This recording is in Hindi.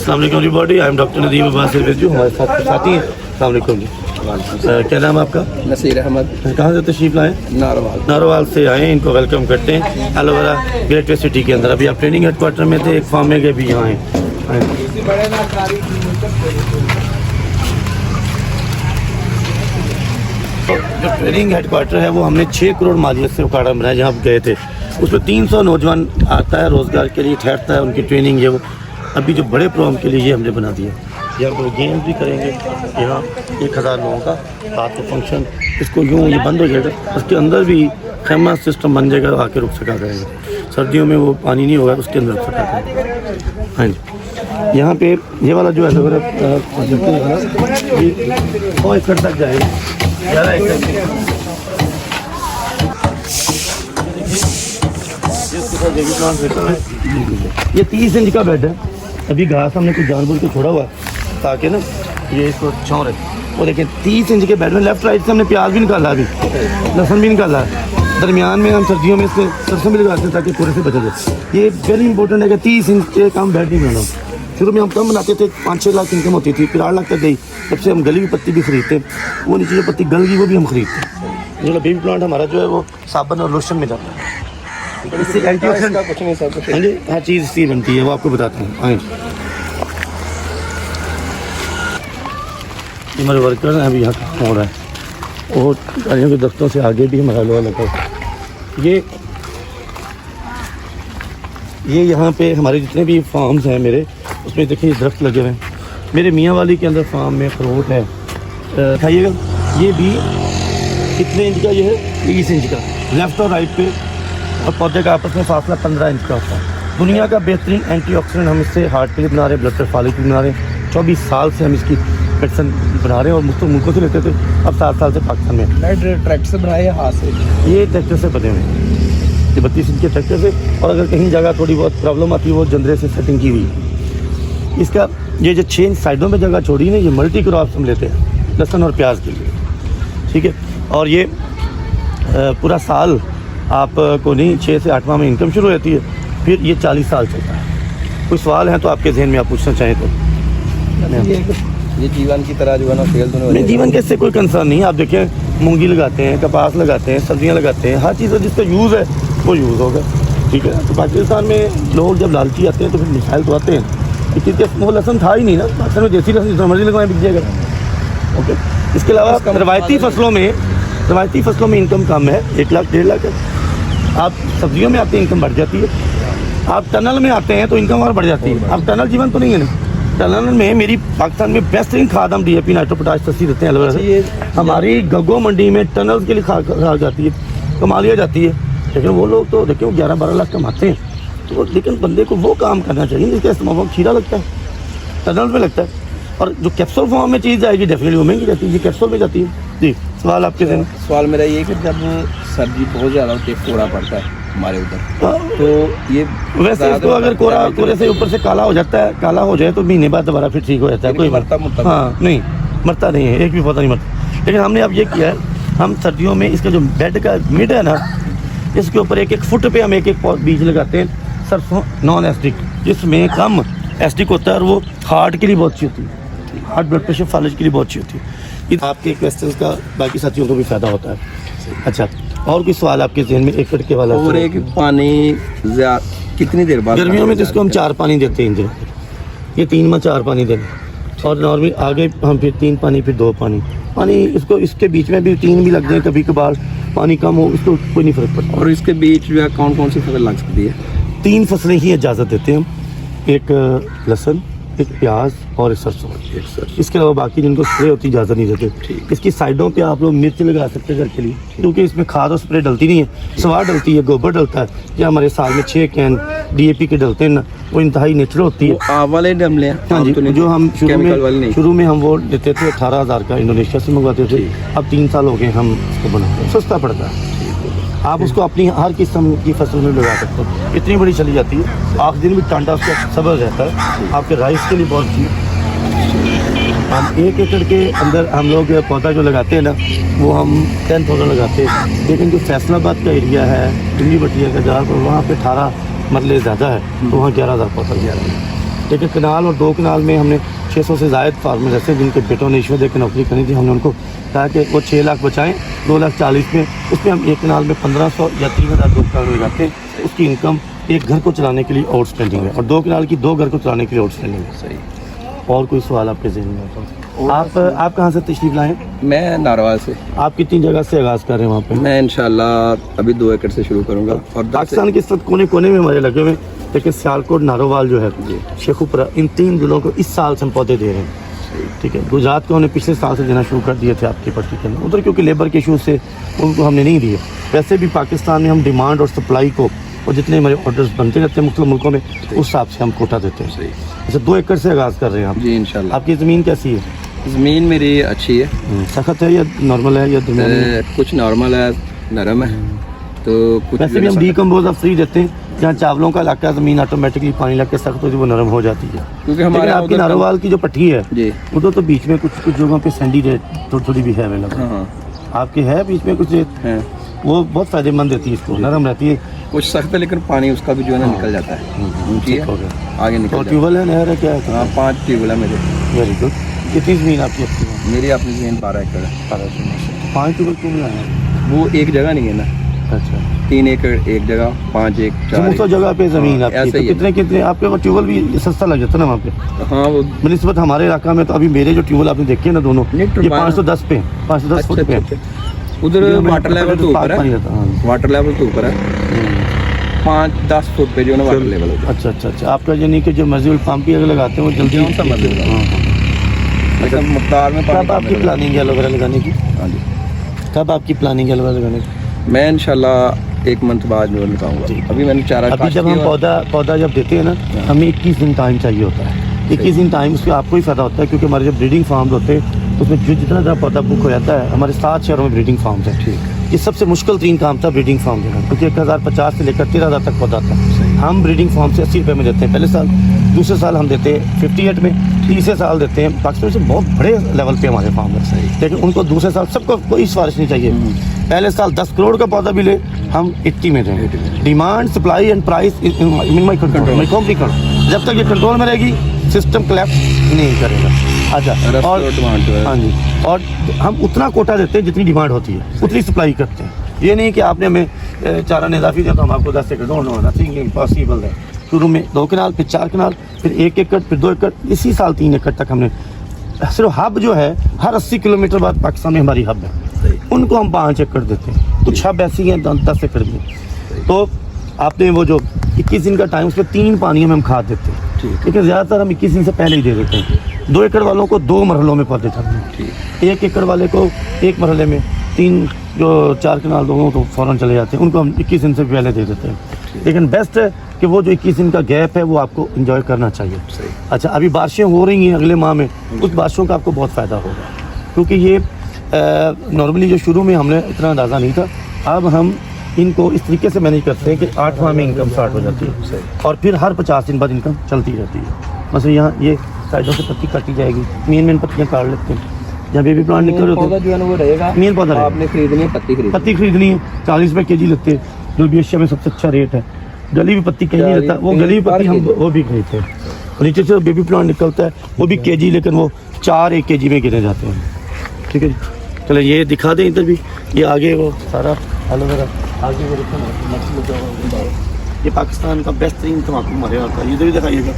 अस्सलाम वालेकुम everybody, I am doctor Nadeem Abbas with you. हमारे साथ कुछ साथी हैं। अस्सलाम वालेकुम जी। क्या नाम है आपका? नसीर अहमद। कहाँ से तशरीफ लाए? नारोवाल से आए हैं। इनको वेलकम करते हैं एलोवेरा ग्रेट वे सिटी के अंदर। अभी आप ट्रेनिंग हेडक्वार्टर में थे, एक फार्म में गए, भी यहाँ हैं। जो ट्रेनिंग हेडक्वार्टर है वो हमने 6 करोड़ मालियत से उखाड़ा बनाया। जहाँ आप गए थे उसमें 300 नौजवान आता है रोज़गार के लिए, ठहरता है, उनकी ट्रेनिंग है वो। अभी जो बड़े प्रोग्राम के लिए ये हमने बना दिया। यहाँ पर गेम्स भी करेंगे। यहाँ 1000 लोगों का रात को फंक्शन, इसको यूँ ये बंद हो जाएगा, उसके अंदर भी खैमा सिस्टम बन जाएगा, आके रुक सका करेंगे। सर्दियों में वो पानी नहीं होगा, उसके अंदर रुक सका करेंगे। हाँ जी, यहाँ पे ये वाला जो है ये 100 एकड़ तक जाएगा, 11 एकड़। ये 30 इंच का बेड है। अभी घास हमने कुछ जानबूझ के छोड़ा हुआ है ताकि ना ये इसको छाँव रहे। वो देखें 30 इंच के बेड में लेफ्ट राइट से हमने प्याज भी निकाला, अभी लहसुन भी निकाला है। दरमियान में हम सर्दियों में इससे सरसों भी लगाते हैं ताकि पूरे से बचा जाए। ये वेरी इंपॉर्टेंट है कि 30 इंच के कम बेड नहीं बनाना। शुरू में हम कम बनाते थे, 5-6 लाख इनकम होती थी, फिर 8 लाख तक गई। तब से हम गली हुई पत्ती भी खरीदते, वो नीचे जो पत्ती गल गई वो भी हम खरीदते। जो बेबी प्लांट हमारा जो है वो साबुन और लोशन में जाता है। इससे एंटीऑक्सीडेंट हर चीज़ इससे बनती है, वो आपको बताता हूँ। आए हमारे वर्कर हैं, अभी यहाँ काम हो रहा है। और गाड़ियों के दफ्तरों से आगे भी हमारा लोहा लगा है। ये यहाँ पे हमारे जितने भी फार्म्स हैं मेरे, उसमें देखिए दरख्त लगे हुए हैं। मेरे मियाँ वाली के अंदर फार्म में अखरोट है, खाइएगा। ये भी कितने इंच का? ये है 30 इंच का, लेफ्ट और राइट पे, और पौधे का आपस में फासला 15 इंच का होता है। दुनिया का बेहतरीन एंटीऑक्सीडेंट हम इससे हार्ट के लिए बना रहे हैं, ब्लड प्रेशर के लिए बना रहे हैं। 24 साल से हम इसकी मेडिसिन बना रहे हैं और मुख्तलिफ मुल्कों से लेते थे। अब 7 साल से पाकिस्तान में ट्रैक्टर से बनाए या हाथ से? ये ट्रैक्टर से बने हुए हैं, ये 32 इंच के ट्रैक्टर से। और अगर कहीं जगह थोड़ी बहुत प्रॉब्लम आती है वो जंदरे से सेटिंग की हुई है। इसका ये जो 6 इंच साइडों में जगह छोड़ी है, ये मल्टी क्रॉप्स हम लेते हैं, लहसुन और प्याज के लिए, ठीक है। और ये पूरा साल आपको नहीं, 6 से 8 माह में इनकम शुरू होती है, फिर ये 40 साल चलता है। कोई सवाल है तो आपके जहन में आप पूछना चाहें तो? ये जीवन की तरह जो है ना फेल तो नहीं, जीवन के इससे कोई कंसर्न नहीं है। आप देखें, मूंगी लगाते हैं, कपास लगाते हैं, सब्जियां लगाते हैं, हर चीज़ जिसका यूज़ है वो यूज़ होगा, ठीक है। तो पाकिस्तान में लोग जब लालची आते हैं तो फिर मिसाइल तो आते हैं। इतनी वो लहसुन था ही नहीं ना पाकिस्तान में, देसी लहसुन जितना मर्जी लगवाएं बिक जाएगा, ओके। इसके अलावा रवायती फसलों में इनकम कम है, 1 लाख 1.5 लाख है। आप सब्जियों में आते हैं इनकम बढ़ जाती है। आप टनल में आते हैं तो इनकम और बढ़ जाती है। अब टनल जीवन तो नहीं है ना। टनल में मेरी पाकिस्तान में बेस्टरीन खाद हम DAP नाइट्रो पोटाश सस्ती देते हैं एलोवेरा से। हमारी गगो मंडी में टनल के लिए खाद जाती है, कमा लिया जाती है। लेकिन वो लोग तो देखिए 11-12 लाख कमाते हैं, तो लेकिन बंदे को वो काम करना चाहिए जिसका इस्तेमाल खीरा लगता है, टनल में लगता है। और जो कैप्सूल फॉर्म में चीज़ जाएगी डेफिनेटली वो महंगी जाती है, ये कैप्सूल में जाती है। जी, सवाल आपके दिन? सवाल मेरा ये कि जब सर्दी बहुत ज़्यादा होती है, कोहरा पड़ता है हमारे उधर, तो ये वैसे इसको अगर कोहरे से ऊपर से काला हो जाता है, काला हो जाए तो महीने बाद दोबारा फिर ठीक हो जाता है। कोई मरता हाँ नहीं, मरता नहीं है, एक भी पौधा नहीं मरता। लेकिन हमने अब ये किया है, हम सर्दियों में इसका जो बेड का मिड है ना, इसके ऊपर 1-1 फुट पे हम 1-1 बीज लगाते हैं सरसों नॉन एसिडिक, जिसमें कम एसिडिक होता है और वो हार्ट के लिए बहुत अच्छी होती है, हार्ट ब्लड प्रेशर फालिज के लिए बहुत अच्छी होती है। आपके क्वेश्चन का बाकी साथियों को भी फ़ायदा होता है। अच्छा, और कोई सवाल आपके जहन में? एकड़ के वाला और एक पानी कितनी देर बाद? गर्मियों में तो इसको हम 4 पानी देते हैं, ये 3 माह 4 पानी देते हैं। और नॉर्मली आगे हम फिर 3 पानी, फिर 2 पानी इसको, इसके बीच में भी 3 भी लग जाए कभी कभार, पानी कम हो, इसको कोई नहीं फ़र्क पड़ता। और इसके बीच जो है कौन कौन सी फसल लग सकती है? 3 फसलें ही इजाज़त देते हैं हम, एक लहसुन, एक प्याज और एक सरसों। इसके अलावा बाकी जिनको स्प्रे होती इजाज़त नहीं देते। इसकी साइडों पे आप लोग मिर्च लगा सकते हैं घर के लिए, क्योंकि इसमें खाद और स्प्रे डलती नहीं है, स्वाद डलती है, गोबर डलता है। या हमारे साल में 6 कैन DAP के डलते हैं ना, वो इंतहाई नेचुरल होती है। आप वाले डमले? हाँ जी, जो हम शुरू में हम वो देते थे 18,000 का, इंडोनेशिया से मंगवाते थे। अब 3 साल हो गए हम उसको बनाते हैं, सस्ता पड़ता है। आप उसको अपनी हर किस्म की फसल में लगा सकते हो, इतनी बड़ी चली जाती है। आखिरी दिन भी टांडा उसका सबर रहता है, आपके राइस के लिए बहुत अच्छी। हम 1 एकड़ के अंदर हम लोग पौधा जो लगाते हैं ना, वो हम 10 पौधा लगाते हैं। लेकिन जो फैसलाबाद का एरिया है, दिल्ली बटिया का जहाँ पर, वहाँ पे 18 मरले ज़्यादा है, तो वहाँ 11,000 पौधा लगा रहे हैं। लेकिन कनाल और 2 कनाल में हमने 600 से ज़ायद फार्मर ऐसे जिनके बेटों ने ईश्वर दे के नौकरी करनी थी, हमने उनको कहा कि वो 6 लाख बचाएँ, 2,40,000 में उसमें हम एक कनाल में 1500 या 3,000 2 कनाल लगाते हैं। उसकी इनकम एक घर को चलाने के लिए आउट स्पेंडिंग है और 2 कनाल की 2 घर को चलाने के लिए आउट स्पेंडिंग है। सही। और कोई सवाल आपके ज़हन में आता हो? आप कहाँ से तशरीफ़ लाएँ? मैं नारवाल से। आप कितनी जगह से आगाज़ कर रहे हैं वहाँ पे? मैं इंशाल्लाह अभी 2 एकड़ से शुरू करूँगा और पाकिस्तान के इस वक्त कोने कोने में हमारे लगे हुए, लेकिन सियालकोट, नारोवाल जो है, शेखुपुरा, इन 3 जिलों को इस साल से हम पौधे दे रहे हैं। ठीक है, गुजरात को हमने पिछले साल से देना शुरू कर दिए थे आपकी पट्टी के अंदर, उधर क्योंकि लेबर के इशूज़ से उनको हमने नहीं दिए। वैसे भी पाकिस्तान में हम डिमांड और सप्लाई को और जितने हमारे ऑर्डर्स बनते रहते हैं मुख्तलिफ मुल्कों में, उस हिसाब से हम कोटा देते हैं। अच्छा, 2 एकड़ से आगाज़ कर रहे हैं आप? जी इंशाल्लाह। आपकी ज़मीन कैसी है? ज़मीन मेरी अच्छी है। सख्त है या नॉर्मल है या दरमियानी है? कुछ नॉर्मल है, नरम है, तो कुछ वैसे भी हम डीकम्पोज ऑफ फ्री देते हैं। जहाँ चावलों का इलाका, ज़मीन ऑटोमेटिकली पानी लग के सख्त होती है, वो नरम हो जाती है। क्योंकि हमारे आपकी नारोवाल की जो पट्टी है जी, उधर तो बीच में कुछ जगहों पे सैंडी रेत थोड़ी भी है अवेलेबल। हाँ, आपके है बीच में कुछ रेत है, वो बहुत फ़ायदेमंद देती है, इसको नरम रहती है। कुछ सख्त है लेकिन पानी उसका भी जो है ना निकल जाता है, ऊंची है, हो गया। आगे और निकल जाता ट्यूबवेल है, नहर है, क्या है? है। हाँ 5 ट्यूबवेल है मेरे। Very good. कितनी ज़मीन आपकी अपनी है? मेरी अपनी ज़मीन 12 एकड़ है। 5 ट्यूबवेल क्यों बनाया है? वो एक जगह नहीं है ना, अच्छा, 3 एकड़ एक जगह, 5 एक 4 मुख्तलिफ जगह पे ज़मीन हाँ, आपकी, ऐसे तो ही है। कितने कितने आपके वो ट्यूबवेल भी सस्ता लग जाता है ना वहाँ पे हाँ वो बनिस्बत हमारे इलाका में? तो अभी मेरे जो ट्यूबवेल आपने देखे ना दोनों, नहीं, ये 510 पे 510 फुट पे अच्छा, उधर वाटर लेवल तो ऊपर पानी है, रहता है। वाटर लेवल तो ऊपर है, 5-10 फुट पे जो है ना वाटर लेवल होता अच्छा अच्छा अच्छा, आपका यानी कि जो मर्जी पंप की अगर लगाते हैं वो जल्दी कौन सा मर्जी लगाते हैं? है। मतलब मकदार में पानी कब आपकी प्लानिंग है एलोवेरा लगाने की? हाँ जी, कब आपकी प्लानिंग है एलोवेरा लगाने की? मैं इंशाल्लाह 1 मंथ बाद जो लगाऊंगा। अभी मैंने चारा अभी काट जब हम दिया। पौधा जब देते हैं ना, हमें 21 दिन टाइम चाहिए होता है। 21 दिन टाइम उससे आपको ही फ़ायदा होता है, क्योंकि हमारे जो ब्रीडिंग फार्म होते हैं उसमें जो जितना ज़्यादा पौधा बुक हो जाता है, हमारे 7 शहरों में ब्रीडिंग फार्म्स हैं। ठीक है, ये सबसे मुश्किल 3 काम था ब्रीडिंग फार्म देना, क्योंकि 1050 से लेकर 13,000 तक पौधा था। हम ब्रीडिंग फार्म से 80 रुपये में देते हैं पहले साल, दूसरे साल हम देते हैं 58 में, तीसरे साल देते हैं। पाकिस्तान से बहुत बड़े लेवल पे हमारे फार्म है, लेकिन उनको दूसरे साल सबको कोई सिफारिश नहीं चाहिए। पहले साल 10 करोड़ का पौधा भी ले, हम 80 में देंगे। Demand, supply and price in my control, जब तक ये कंट्रोल में रहेगी सिस्टम कलेक्ट नहीं करेगा। अच्छा, और हाँ जी, और हम उतना कोटा देते हैं जितनी डिमांड होती है, उतनी सप्लाई करते हैं। ये नहीं कि आपने हमें चारा इजाफी दिया तो हम आपको 10 एकड़, नथिंग इम्पॉसिबल है। शुरू में 2 कनाल, फिर 4 कनाल, फिर 1 एकड़, फिर 2 एकड़, इसी साल 3 एकड़ तक हमने। सिर्फ हब जो है हर 80 किलोमीटर बाद पाकिस्तान में हमारी हब है, उनको हम 5 एकड़ देते हैं। कुछ हब ऐसी हैं 10 एकड़ में। तो आपने वो जो 21 दिन का टाइम, उसमें 3 पानियों में हम खाद देते हैं, लेकिन ज़्यादातर हम 21 दिन से पहले ही दे देते हैं। 2 एकड़ वालों को 2 मरहलों में पौधे करते हैं, 1 एकड़ वाले को 1 मरहले में, 3 जो 4 कनाल लोगों तो फ़ौरन चले जाते हैं, उनको हम 21 दिन से पहले दे देते हैं। लेकिन बेस्ट है कि वो जो 21 दिन का गैप है वो आपको इंजॉय करना चाहिए। अच्छा, अभी बारिशें हो रही हैं अगले माह में, उस बारिशों का आपको बहुत फ़ायदा होगा, क्योंकि ये नॉर्मली जो शुरू में हमने इतना अंदाज़ा नहीं था, अब हम इनको इस तरीके से मैनेज करते हैं कि 8 माह में इनकम स्टार्ट हो जाती है और फिर हर 50 दिन बाद इनकम चलती रहती है। बस यहाँ ये साइडों से पत्ती काटी जाएगी, मेन पत्तियाँ काट लेते हैं। जब बेबी प्लांट निकल रहे पौधा जो है ना वो रहेगा, मेन पौधा रहेगा। आपने खरीदनी है, पत्ती खरीदनी है, 40 रुपये kg लगते हैं, जो भी एशिया में सबसे अच्छा रेट है। गली हुई पत्ती कहीं नहीं रहता, वो गली हुई पत्ती हम वो भी खरीदते हैं। और नीचे से बेबी प्लांट निकलता है वो भी kg, लेकिन वो 4 एक kg में गिने जाते हैं। ठीक है जी, चलो ये दिखा दें इधर भी, ये आगे वो सारा एलोवेरा आगे वो देखो, ये पाकिस्तान का बेहतरीन तम्बाकू हमारे यहाँ का, इधर भी दिखाइएगा।